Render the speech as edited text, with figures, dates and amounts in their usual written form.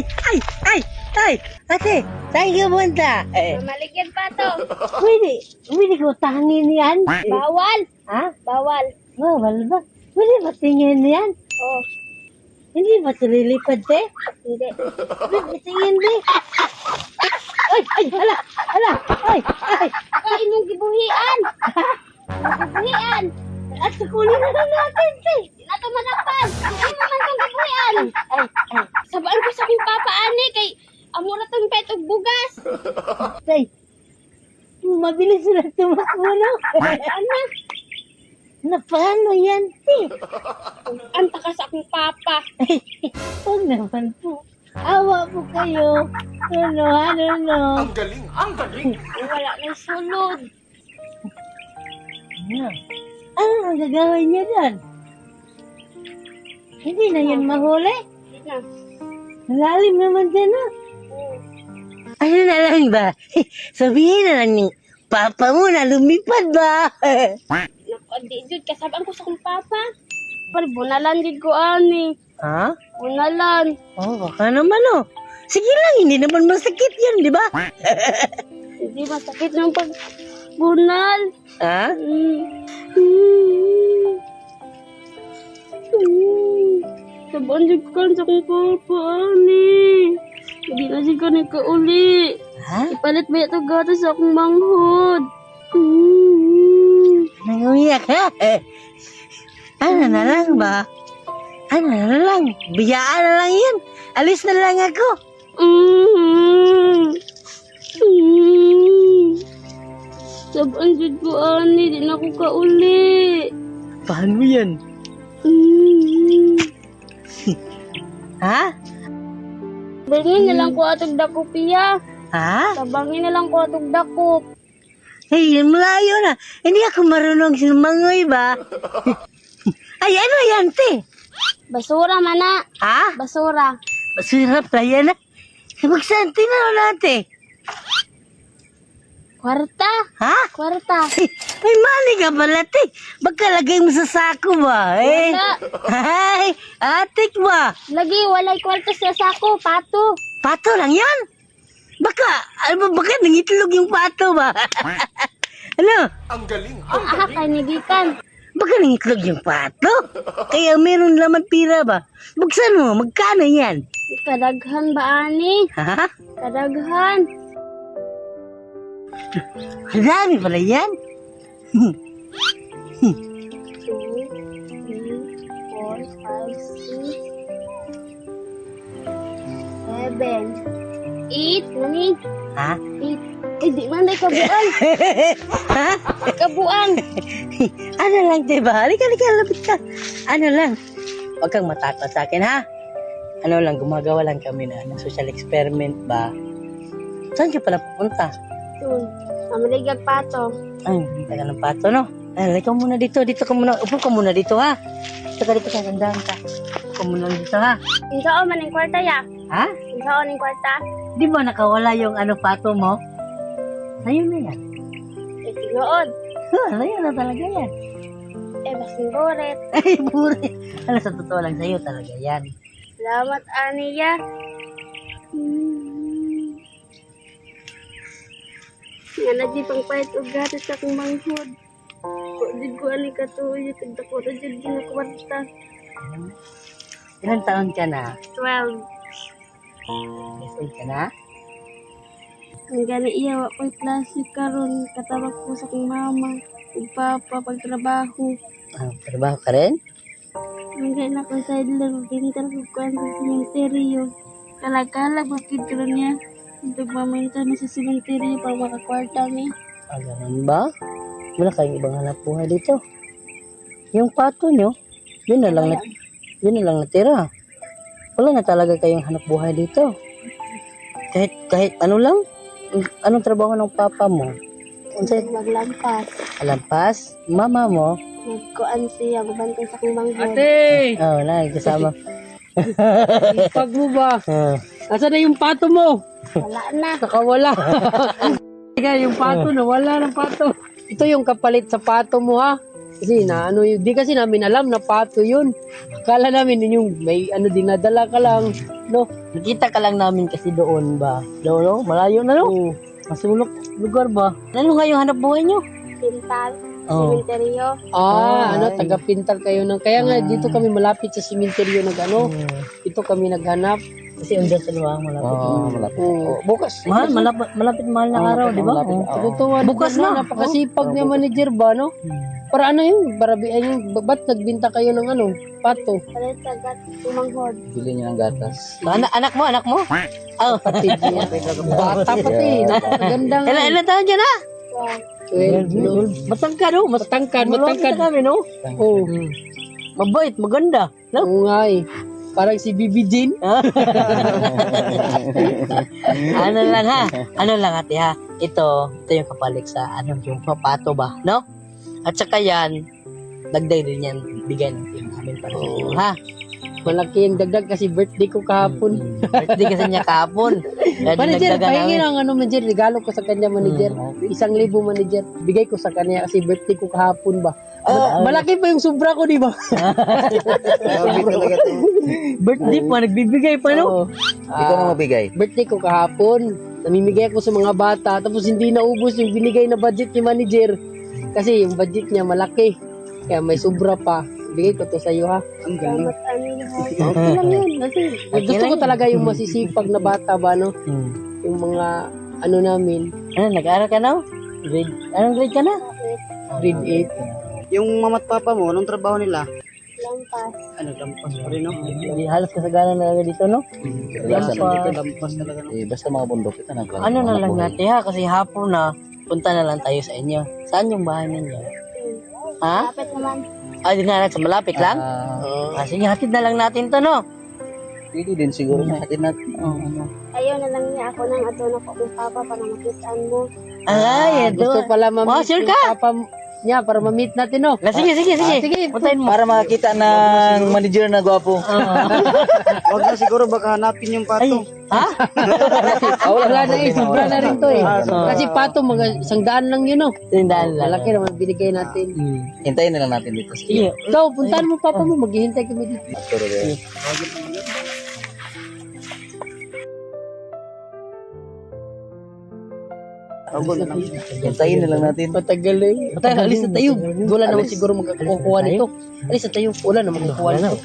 ay, ay, ate, saan ka punta? Maligyan pa to. Pwede ko tangin yan. Bawal. Ha? Bawal. Bawal ba? Pwede ba tingin yan? Oh, Hindi ba ito lilipad, te? hindi. Pwede tingin, te? Ay, hala, ay. Kain yung gibuhian. Gibuhian. At kukunin na lang natin, te. Di na to manapag. Hindi mo man tong gibuhian. Ay. Sabaan ko sa akong papa ani kay amo na tong petog bugas. Tay, mabilis na tumakbo na. Ano? Na paano yan, te? Anta ka sa akong papa. Ay, huwag naman po. Awa po kayo. Ano. Ang galing, ang galing. Wala nang sulod. Ano ang gagawin niya dyan? Hindi na yan mahuli. Di na. Malalim naman dyan, ha? Oh. Ano na lang ba? Sabihin na lang ng papa mo na lumipad ba? Naku, di jud kasabaan ko sa akong papa. Par bunalan jud ko ani. Ha? Bunalan. Oh, baka naman, oh. Sige lang, hindi naman masakit yan, di ba? Hindi masakit ng pag bunal. Ha? Sabaan jud ko sa akong papa ani. Hindi na jud ko nagkauli. Ha? Ipalit ba ito gatas sa akong manghod? Nangumiyak, ha? Ano na lang ba? Ano na lang? Biyaan na lang yan. Alis na lang ako. Sabaan jud ko ani, di na ako kauli. Paano yan? Ha? Bangin na lang ko atog dakop iya. Ha? Tabangin na lang ko atog dakop. Hey, malayo na. Hindi ako marunong sinumangoy ba? Ay, ano yan, te? Basura mana. Ha? Basura. Masarap na yan, ha? Magsanti na natin. Kwarta. Ha? Kwarta. May mali ka pala, te. Magkalagay mo sa sako ba? Eh? Wala. Ay, atik ba? Lagi, walay kwarta sa sako. Pato. Pato lang yan? Baka nangitlog yung pato ba? Ano? Ang galing, ang Aha, kanibikan. Baka nangitlog yung pato? Kaya meron laman pira ba? Buksan mo, magkano yan? Kadaghan ba ani? Ha? Kadaghan. Ang dami pala yan. 2, 3, 4, 5, 6, 7, 8, nani? Ha? 8. Eh, di man may kabuan. Ha? Kabuan. Ano lang, diba? Halika, lapit ka. Ano lang. Huwag kang matakot sa akin, ha? Ano lang, gumagawa lang kami na ng social experiment ba? Saan ka pala pupunta? Yun. Mamaligag pato. Ay, hindi ka ng pato, no? Ay, ikaw muna dito. Dito ka muna. Upo ka muna dito, ha? Dito ka, gandaan ka. Upo ka muna dito, ha? Insao man yung kwarta ya. Ha? Insao yung kwarta. Di ba nakawala yung pato mo? Sa'yo na yan. Eh, tinuod. Sa'yo na talaga yan. Eh, basing boret. Ay, buri. Ano, sa totoo lang sa'yo talaga yan. Salamat, Aniya. Nga na di pang pahit o gatas sa akong manghod. Kudid ko ani katuyo. Tagdako na dyan ginakwarta. Ilang taon ka na? 12. Isay ka na? Ang gana iya, wa ko'y klase karon katabak ko sa akong mama. Ug papa, pagtrabaho. Trabaho ka rin? Ang gana ko sa ilang, pintar ko kuwan sa simenteryo. Kalag-kalag, bakit karon niya. Itong maminta na sa simenteryo para makakwarta niya. Ganun ba? Wala kayong ibang hanap buhay dito. Yung pato nyo, yun na lang natira. Wala na talaga kayong hanap buhay dito. Kahit ano lang, anong trabaho ng papa mo? Unsay Maglampas. alampas? Mama mo? Nagkuan siya, mabantay sa akong manghod. Ate! Oh, kasama. Pag mo ba? Ah, Asa na yung pato mo? Wala na. Nakawala. Yung pato na, wala ng pato. Ito yung kapalit sa pato mo ha. Kasi na ano yun, di kasi namin alam na pato yun. Akala namin yun yung may ano dinadala ka lang, no? Nakita ka lang namin kasi doon ba? Doon, no? Malayo na, no? Oo. Masulok lugar ba? Ano nga yung hanap buhay nyo? Pintal, Oh. sementeryo. Ano, taga-pintal kayo ng. Kaya nga, dito kami malapit sa simenteryo nag-ano. Ito kami naghanap. Kasi under sa luwa, malapit. malapit. Oo. Bukas. Mahal, malapit mahal na araw, di ba? Oh. Totoo, Bukas na. Napakasipag niya manager ba, no? Para ano yun, para yung, ba't nagbinta kayo ng ano, pato? Palit sa gat, tumanghod. Bili niya ng gatas. Anak mo, anak mo? Oh. Bata pati, napakaganda nga. Ilan taon dyan, ha? So, 12. Matangkad, no? Matangkad. kami, no? Oo. Mabait, maganda. No? Oo nga eh. Parang si Bibi Jean. Ano lang ha? Ano lang ate ha? Ito yung kapalit sa yung papato ba? No? At saka yan, dagdag din yan, bigay ng team namin para sa inyo, ha? Malaki yung dagdag kasi birthday ko kahapon. Birthday kasi niya kahapon. Kaya Manager, dinagdagan pahingin namin. ang ano manager, regalo ko sa kanya manager. 1,000 manager. Bigay ko sa kanya kasi birthday ko kahapon ba. Malaki pa yung sobra ko, di ba? Birthday pa, nagbibigay pa, no? Ikaw na mabigay. Birthday ko kahapon. Namimigay ako sa mga bata. Tapos hindi naubos yung binigay na budget ni manager. Kasi yung budget niya malaki. Kaya may sobra pa. Bigay ko to sa iyo ha. Ang galing. salamat amin lahat. Okay lang yun. Kasi gusto ko talaga yung masisipag na bata ba, no? Yung mga ano namin. Ano, nag-aaral ka na? Anong grade ka na? Grade 8. Yung mama at papa mo, anong trabaho nila? Lampas. Ano, lampas pa rin, no? Halos kasagalan na dito, no? Lampas. Dito, lampas talaga, no? Basta mga bundok ito. Ano na lang natin ha? Kasi hapon na, punta na lang tayo sa inyo. Saan yung bahay ninyo? Ha? Kapit naman. Di nga sa malapit lang? Sige, hatid na lang natin to, no? Pwede din siguro na natin natin. Ayaw na lang niya ako ng ato na ko kung papa para makitaan mo. Ay, Gusto pala Wow, ma-meet sure yung ka? papa niya para ma-meet natin, no? Sige. Sige. Puntahin mo. Para makakita ng manager na gwapo. Huwag na siguro baka hanapin yung pato. Ha? Wala na eh. Sobra na rin to eh. Kasi pato, mga 100 lang yun, no? Tindahan lang. Malaki naman binigay natin. Hintayin na lang natin dito. Sige. Ikaw, puntahan mo papa mo. Maghihintay kami dito. Hintayin na lang natin. Matagal eh. Matagal, alis na tayo. Wala naman siguro magkukuha nito. Alis na tayo. Wala naman magkukuha nito.